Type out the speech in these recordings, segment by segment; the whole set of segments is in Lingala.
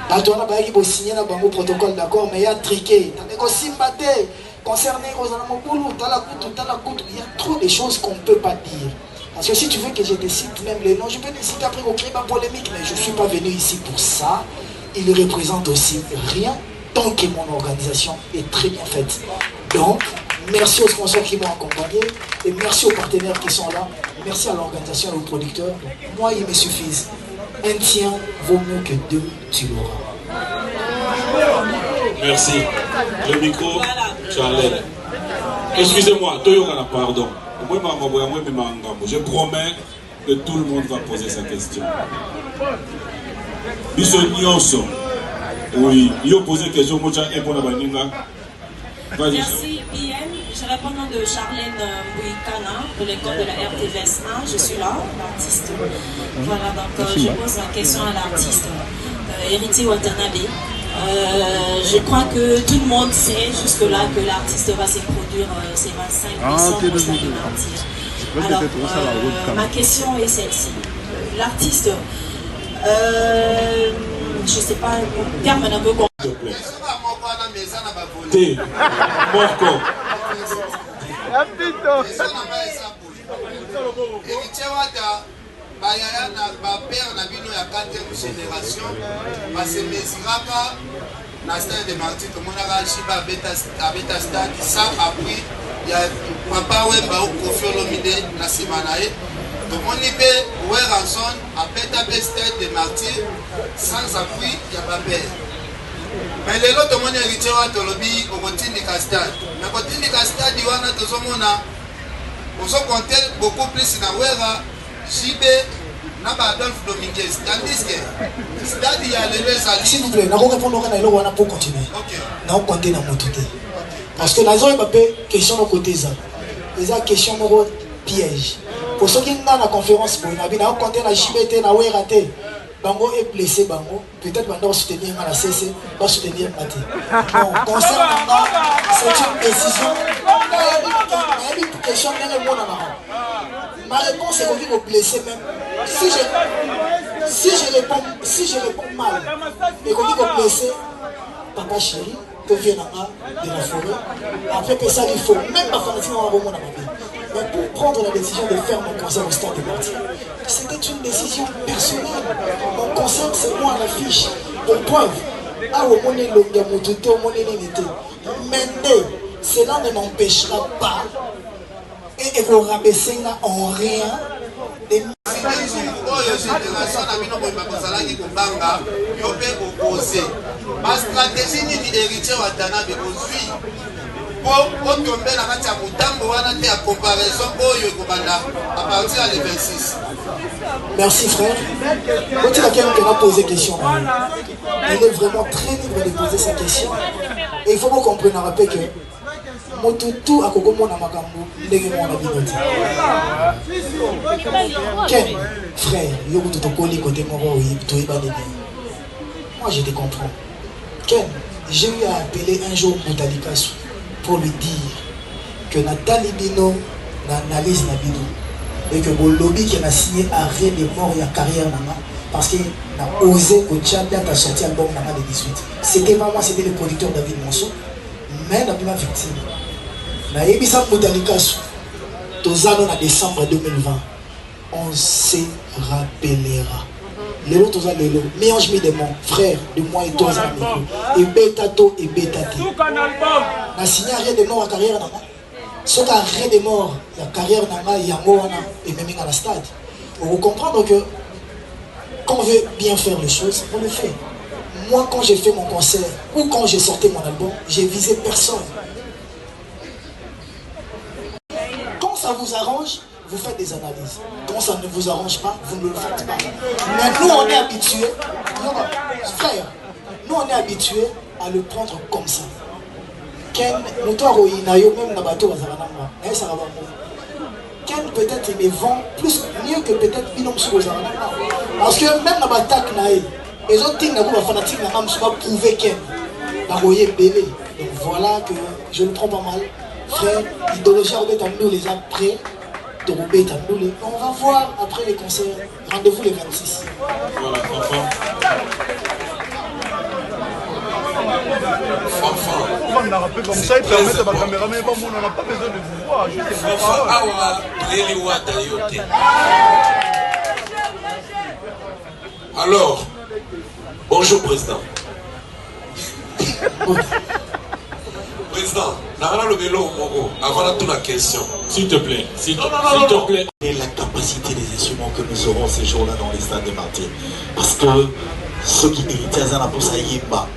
Bato wana bayaki bo signer na bango protocole d'accord mais il y a triqué. Tandeko simbate concerné aux alamobulu tala kutu, il y a trop de choses qu'on peut pas dire. Parce que si tu veux que je te cite même les noms, je peux te citer après qu'on crée ma polémique, mais je suis pas venu ici pour ça. Il représente aussi rien tant que mon organisation est très bien faite. Donc, merci aux sponsors qui m'ont accompagné et merci aux partenaires qui sont là. Merci à l'organisation et aux producteurs. Donc, moi, ils me suffisent. Un tien vaut mieux que deux, tu l'auras. Merci. Le micro, Charlène. Excusez-moi, Toyokana, pardon. Je promets que tout le monde va poser sa question. Oui, il a posé une question. Merci, PM. Je réponds au nom de Charlène Bouikana pour l'école de la RTVS 1. Je suis là, l'artiste. Voilà, donc je pose la question à l'artiste, Héritier Watanabe. Je crois que tout le monde sait jusque-là que l'artiste va se produire ces 25 décembre au Stade de Martyrs. Alors, ma question est celle-ci. L'artiste, je ne sais pas, terme un peu. S'il te plaît. T. Morco. Bayaya na ba père na bino ya 4e génération parce que mesiraka na Stade de Martyrs to monaka shiba beta stade sans appui ya papa Wemba au Koffi Olomide na simana ye to moni pe Weranson a beta Stade de Martyrs sans appui ya ba père. Mais lelo to moni héritier wa to lobi okotindika stade na kotindika stade wana tozomona ozo compter beaucoup plus na Wera JB Naba Adolphe Dominguez, tandis que stade y a les s'il vous plaît, n'a pas répondre à l'eau pour continuer. Ok. N'a pas compté dans mon tout. Parce que la zone est question de côté ça. Les question de piège. Pour ceux qui sont dans la conférence, pour n'a pas compté dans JBT, n'a pas raté. Bango est blessé, Bango. Peut-être maintenant soutenir la CC, va soutenir Maté. Bon, concernant c'est une décision. Question de mon ma réponse est qu'on va blesser même. Si je réponds mal et qu'on va blesser, papa chéri, que vient de la forêt, après que ça il faut, même ma fanatique va remonter à ma vie. Mais pour prendre la décision de faire mon concert au Stade de Martyrs, c'était une décision personnelle. Mon concert, c'est moi à l'affiche. Pour preuve, ah, au monde est l'homme de mon tuto, au monde est l'unité. Mais cela ne m'empêchera pas et vous rabaissez en rien des stratégie ni héritier Watanabe ozwi pour tomber na kati ya mutambo wana te ya comparaison oyo ekobanda à partir ya le 26. Merci frère. Quand il y a quelqu'un qui m'a posé question, il est vraiment très libre de poser sa question. Et il faut que vous compreniez un rappel que Motutu a kogo mona makambo ndenge mona binoti. Ken, frère, yo kutu koli côté moko toyeba de bien. Moi je te comprends. Ken, j'ai eu à appeler un jour Moutalikasou pour lui dire que Nathalie Bino n'analyse na bino et que le lobby qui a signé arrêt de mort et carrière nana parce qu'il a osé que Tchadda a sorti un album nana de 18. C'était pas moi, c'était le producteur David Monceau, mais la première victime. Na Ebisa Moutalikasou, Tozano en décembre 2020, on se rappellera. Les autres ont les lots. Mélange mes démons, frère, de moi et toi, et bétato et bétaté. Na signé arrêt de mort à carrière nana. Ce qui arrêt de mort, la carrière nana, il y a mort et même à la stade. Vous comprendre que quand on veut bien faire les choses, on le fait. Moi, quand j'ai fait mon concert ou quand j'ai sorti mon album, j'ai visé personne. Quand ça vous arrange, vous faites des analyses. Quand ça ne vous arrange pas, vous ne le faites pas. Mais nous, on est habitués, frère, nous, on est habitués à le prendre comme ça. Ken, même na bateau, Ken peut-être il me vend plus mieux que peut-être Binom Souzarana. Parce que même dans la attaque, les autres things, les fanatiques, ils ont prouvé Ken. Donc voilà que je le prends pas mal. Frère, l'idéologie nous les a prêts. On va voir après les concerts. Rendez-vous les 26. Voilà, Comme ça, ils permettent à ma caméra, mais bon, on n'a pas besoin de vous voir. Juste alors, bonjour président. Président, le vélo avant toute la question. S'il te plaît, s'il te plaît. Et la capacité des instruments que nous aurons ces jours-là dans les stades de Martin. Parce que ceux qui héritent à Zana pour ça y est pas.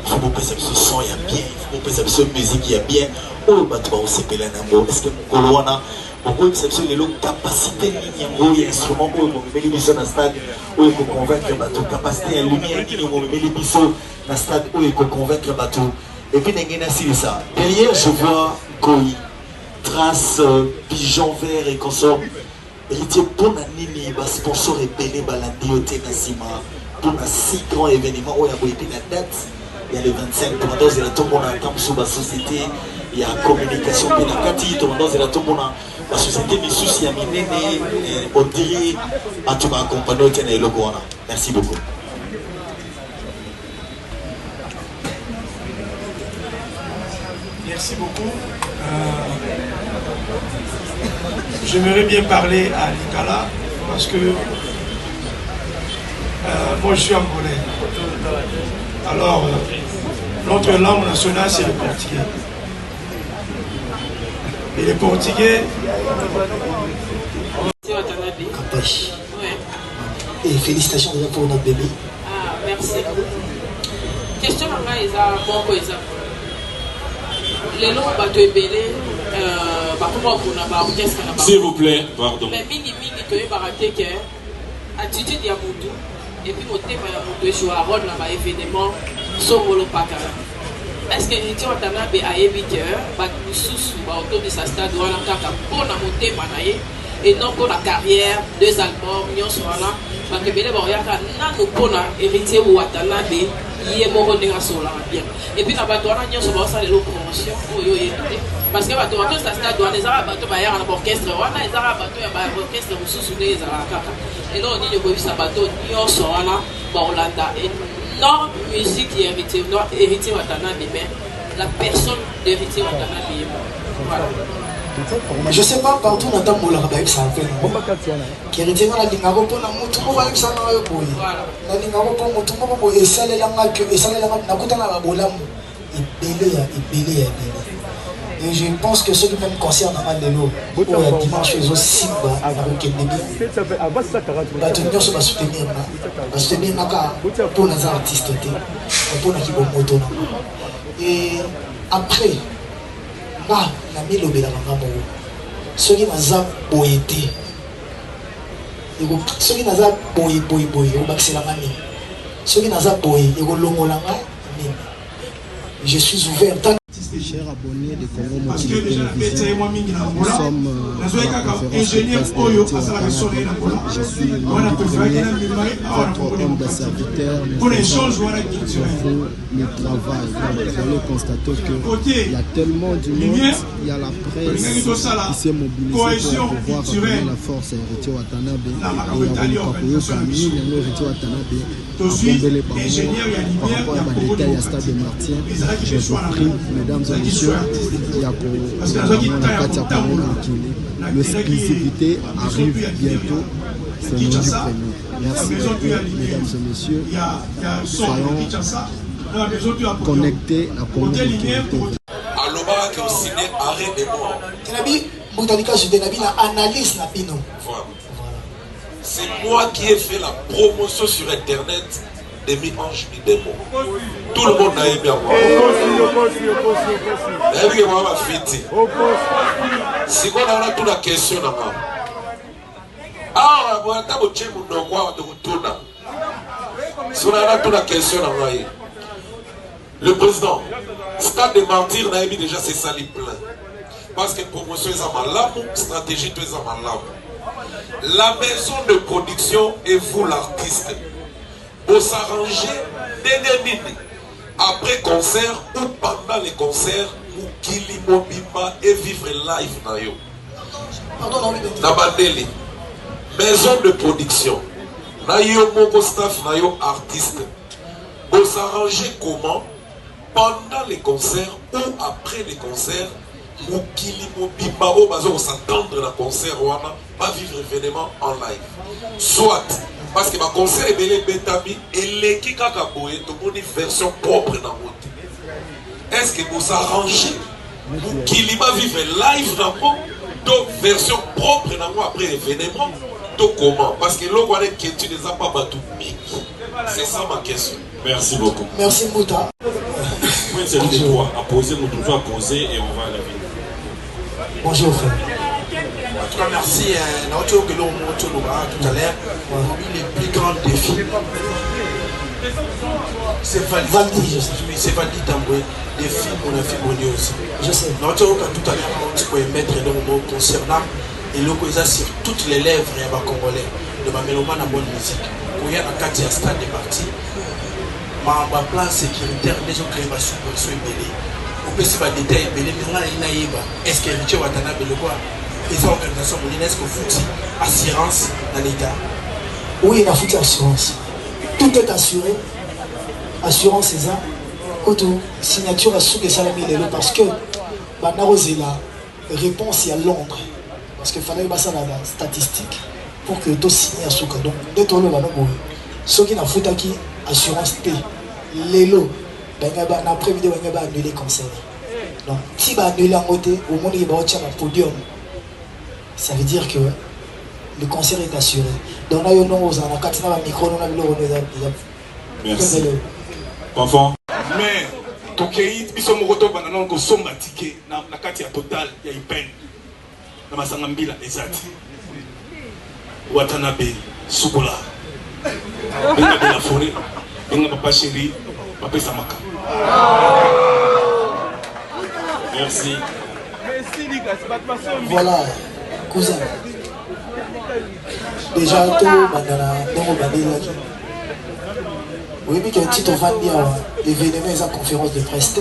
Il faut que ce son y a bien, il faut que ce musique y a bien. Oh, bah tu vas aussi péler un mot. Est-ce que mon coloana, mon coup, c'est les capacité de ligne, instrument, où on met les bisous dans le stade, où il faut convaincre le bateau, capacité à lumière, où on met les bisous dans le stade, où il faut convaincre le bateau. Et puis, c'est ça. Derrière, je vois Koi, Trace, Pigeon Vert et consorts. Héritier, pour un sponsor et Bélé Balandi au Ténasima, pour un si grand événement, où il y a la date, il y a le 25, tout le monde tout le monde entend sur la société, il y a communication, tout le monde tout la société, mais soucis, il y a Minéné, Odiri, tu vas accompagner au Téné et le Goana. Merci beaucoup. Merci beaucoup. J'aimerais bien parler à Lingala parce que moi je suis angolais. Alors, notre langue nationale c'est le portugais. Et le portugais... Et félicitations déjà pour notre bébé. Ah, merci. Question à bon les noms bateau belé s'il vous plaît, pardon. Mais mini tu es baraté que attitude ya mutu et puis moté ya mutu joue à rôle dans événement somolo paka. Est-ce que tu entends be ayebi que ba sous ba autour de sa stade wala kaka pour na moté manaye et non pour la carrière deux albums nyon sola ba que belé ba yaka na no pona héritier watana be yé moko ndinga sola bien. Et puis na ba toana nyon so ba sa les promotion oyo yété parce que bato bato sa stade wana ezaka bato bayaka na orchestre wana ezaka bato ya ba orchestre mosusu nde ezalaka kaka elo nini koyebisa bato nyonso wana baolanda non musique ya héritier Watanabe mais la personne d'héritier Watanabe voilà. Je sais pas partout on entend molaka ba ça fait qui héritier na lingako pona mutu ko ba ça na yo boy na lingako pona mutu ko bo esalelanga que esalelanga na kutana ba bolamu ibele ya et je pense que ce qui même concerne Amalelo, pour la dimanche, ils ont Simba avec Kennedy. Ils vont soutenir pour les artistes, pour les motos. Et après, là, on a mis le béla dans le ceux qui n'ont pas poété, ceux qui n'ont pas poété, c'est la manie. Ceux qui n'ont pas poété, je suis ouvert. Chers abonnés de Congo Mobilité Télévision, nous sommes à la conférence de presse de Watanabe. Je suis le premier, votre homme de serviteur, nous faisons le travail. Vous allez constater qu'il y a tellement du monde, il y a la presse qui s'est mobilisée pour pouvoir donner la force à Héritier Watanabe. Et il y a Kakoyo Kami, il y a Héritier Watanabe, à Bombele Bango, par rapport à la détail à Stade de Martin. Je vous prie, mesdames et messieurs, l'exclusivité arrive bientôt, c'est le du premier. Merci beaucoup, mesdames et messieurs. Soyons connectés à Congo Mobilité. Alobara que vous signez arrêt des morts. C'est moi qui ai fait la promotion sur internet des mi-anges et des mots. Tout le monde a aimé avoir. Si on a toute la question, le président, Stade de Martyrs n'a mis déjà ses salis pleins. Parce que promotion est à malade, stratégie est à malade. La maison de production et vous l'artiste. Vous s'arranger après concert ou pendant les concerts pour qu'il Bimba et vivre live na yo. Nabandeli, maison de production, na yo moko staff na yo artiste. Vous s'arranger comment pendant les concerts ou après les concerts, mokili mobimba o bazo s'attendre na concert wana pas vivre événement en live. Soit parce que ma concert est belé betami et l'équipe kaka boye to moni version propre na moto. Est-ce que vous arrangez mokili ba vivre live na mo donc version propre na moi après événement donc comment? Parce que l'on connaît que tu les as pas battu. C'est ça ma question. Merci beaucoup. Merci Mouta. Oui, c'est des droits à poser, nous devons poser et on va à la ville. Bonjour frère. En tout cas, merci. Tout à l'heure, les plus grands défis. C'est Valdi, oui, c'est Valdi Tamboué. Des films, on a fait aussi. Je sais. Tout à l'heure, on peut mettre dans le mot concernant et le ça sur toutes les lèvres et à Congolais de ma mélomane à bonne musique. Il y a un cas de stade de parti. Ma plan sécuritaire, les gens créent ma subvention et belé. On peut se faire des détails belé, mais on a une aïba. Est-ce que Richard Watana Belé quoi? Les organisations est-ce que foot assurance dans l'État? Oui, la foot assurance. Tout est assuré. Assurance c'est ça. Koto signature à sous les salami parce que Banaro c'est la réponse à Londres. Parce qu'il fallait passer la statistique pour que tout signe à Souka. Donc, dès que l'on a ceux qui n'ont foot qui assurance T, l'élo, l'après-midi, on va annuler le concert. Donc, si on va annuler en côté, au moment où il va y avoir un podium, ça veut dire que le concert est assuré. Donc, là, on a un micro, on a le merci. Enfant. Mais, Tokei, ils sont morts au banana, on sommes batiqués, la carte totale, il y a une peine. Na masangambila ezati Watanabe Sukola benga de la forêt benga papa chéri papa Samaka. Merci. Voilà cousin déjà tout bandana donc bandela qui oui mais qu'il titre vandia événement et sa conférence de presse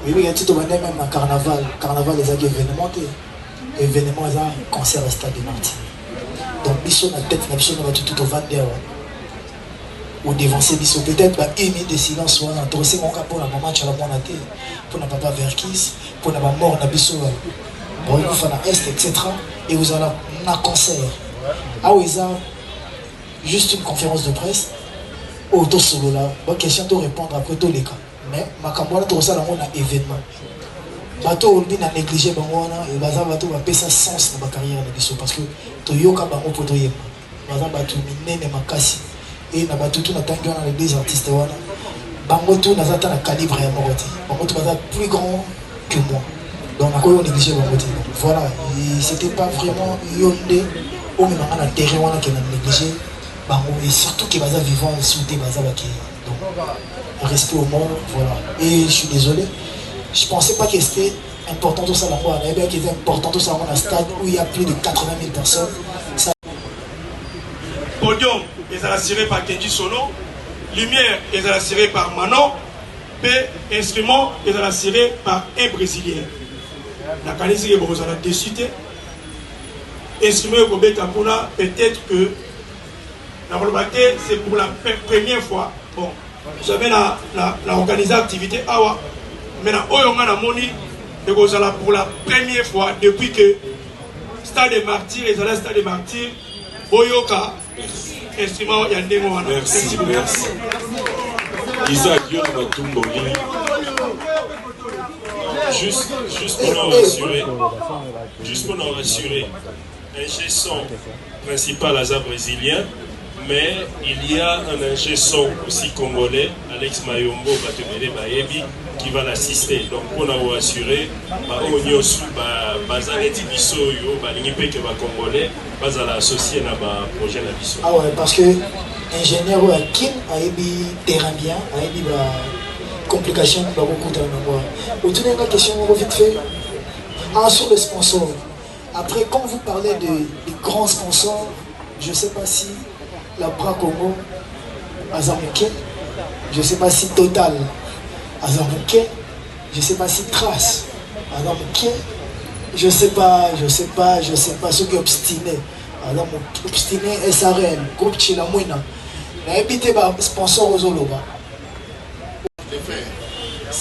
oui mais qu'il titre bandana même un carnaval les a événementé événement ça concert au stade de Martyrs. Donc biso na tête na biso na tout au vendeur ou dévancer biso peut-être ba une minute de silence ou na trosser mon cap pour la maman tu la bonne athée pour na papa Verkis pour na mort na biso bon vous faire na est etc. et vous allez na concert ah oui ça juste une conférence de presse auto solo là bonne question de répondre après tous les cas mais ma cambola tout ça là on a événement bateau on a négligé bangona et baza bateau va payer ça sens dans ma carrière de biso parce que to yoka bango poto yema baza bateau minene makasi et na bateau tout na tangi on a des artistes wana bango tout na zata na calibre ya moroti bango tout baza plus grand que moi donc on a négligé bango voilà c'était pas vraiment yonde au même na terrain wana que na négligé bango et surtout que baza vivant sauter baza baki donc respect au monde voilà et je suis désolé. Je ne pensais pas que c'était important tout ça là-bas. Il y avait qu'il était important tout ça dans un stade où il y a plus de 80 000 personnes. Ça... Podium, ils sont assurés par Kenji Solo. Lumière, ils sont assurés par Manon. Et instrument, ils sont assurés par un Brésilien. La qualité est bon, vous allez décider. Instrument, peut-être que la volonté, c'est pour la première fois. Bon, j'avais organisé l'activité. Maintenant, pour la première fois depuis que Stade des Martyrs, les allées Stade des Martyrs, Boyoka, instrument Yandemo. Merci, merci. Isaac juste pour nous rassurer, un gestion principal à brésilien, mais il y a un ingé son aussi congolais, Alex Mayombo Batumele Bayebi, qui va l'assister. Donc pour nous assurer, Congolais, va associer à un projet de mission. Ah ouais, parce que l'ingénieur Kim a eu terrain bien, a eu des complications dans beaucoup de temps. Autour de la question, vite fait. Sur le sponsor. Après, quand vous parlez des grands sponsors, je ne sais pas si la Bra Congo, Azamuke, je ne sais pas si Total, Azamuke, je ne sais pas si Trace, Azamuke, je ne sais pas ceux qui sont obstinés. Obstiné SRL, groupe Chilamouina. Mais évitez les sponsors aux Oloba.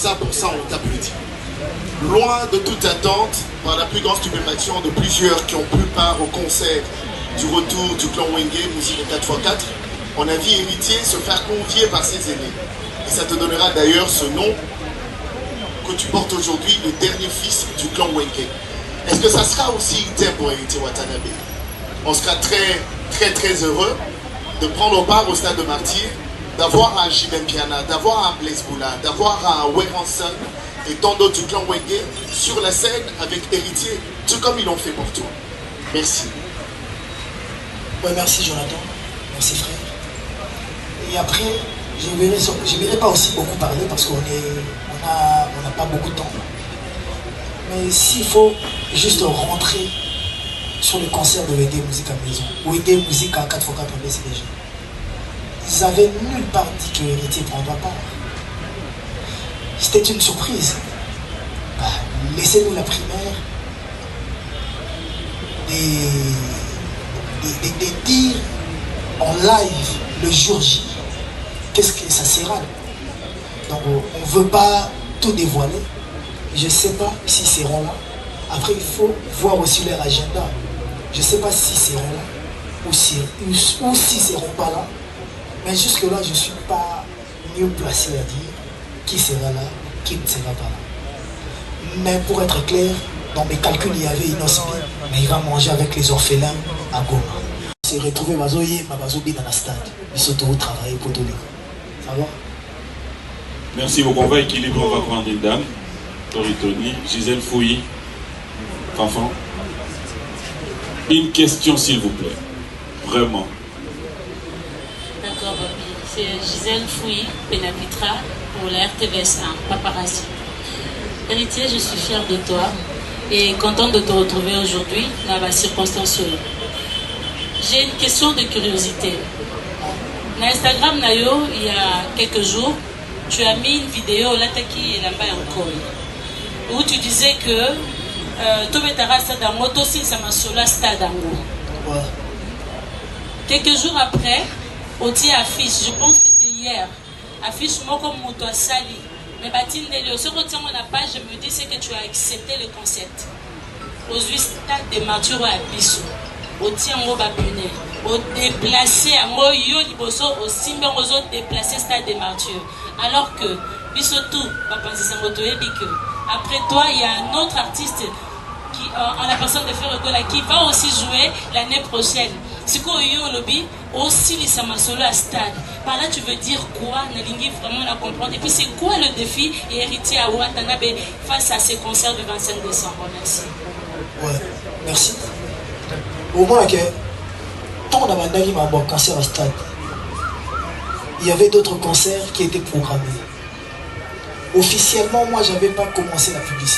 ça, pour ça, on t'applaudit. Loin de toute attente, par la plus grande stupéfaction de plusieurs qui ont pris part au concert du retour du clan Wenge, musique de 4x4, on a vu Héritier se faire convier par ses aînés. Et ça te donnera d'ailleurs ce nom que tu portes aujourd'hui, le dernier fils du clan Wenge. Est-ce que ça sera aussi item pour Héritier Watanabe? On sera très heureux de prendre part au stade de Martyr, d'avoir un Jiben Piana, d'avoir un Blaise Boula, d'avoir un Weranson et tant d'autres du clan Wenge sur la scène avec Héritier, tout comme ils l'ont fait pour toi. Merci. Ouais, merci Jonathan, merci frère. Et après, je ne verrai pas aussi beaucoup parler parce qu'on n'a pas beaucoup de temps. Mais s'il faut juste rentrer sur le concert de Wenge Musique à Maison, Wenge Musique à 4x4 BCDG, ils avaient nulle part dit que Héritier prendra part. C'était une surprise. Bah, laissez-nous la primaire de dire en live le jour J qu'est-ce que ça sera. Donc on ne veut pas tout dévoiler. Je ne sais pas s'ils seront là. Après il faut voir aussi leur agenda. Je ne sais pas s'ils seront là ou s'ils ne seront pas là. Mais jusque là je ne suis pas mieux placé à dire qui sera là, qui ne sera pas là. Mais pour être clair, dans mes calculs, il y avait Inosbi, mais il va manger avec les orphelins à Goma. C'est retrouvé Mazoye, Mabazobi dans la stade. Ils sont tous travailler pour tout le monde. Ça va? Merci beaucoup. On va équilibrer, on va prendre une dame. Toritoni, Gisèle Fouilly. Enfant. Une question, s'il vous plaît. Vraiment. D'accord, c'est Gisèle Fouilly, Pénapitra, pour la RTVS1, Paparazzi. Héritier, je suis fière de toi et contente de te retrouver aujourd'hui dans la circonstance. J'ai une question de curiosité. Dans Instagram, Nayo, il y a quelques jours, tu as mis une vidéo, Lataki et Lamba encore, où tu disais que Tobetara Sadango, Tosin Samasola Stadango. Quelques jours après, Oti affiche, je pense que c'était hier, affiche Moko Moto Sali. Mais Batine Nelio, ce que tu as mon page, je me dis c'est que tu as accepté le concept. Aux stade de Martyr à Bissou, au tien au Bapuné, au déplacé à Moyo Liboso, au Simba aux autres déplacés stade de Martyr. Alors que, Bissou tout, après toi, il y a un autre artiste qui, en la personne de Ferregola qui va aussi jouer l'année prochaine. C'est quoi au lobby aussi les Samasolo à stade. Par là tu veux dire quoi? Nalingi vraiment la comprendre. Et puis c'est quoi le défi et héritier à Watanabe face à ces concerts du 25 décembre? Merci. Ouais, merci. Au moins que tant on a mandali ma concert à stade, il y avait d'autres concerts qui étaient programmés. Officiellement, moi j'avais pas commencé la publicité.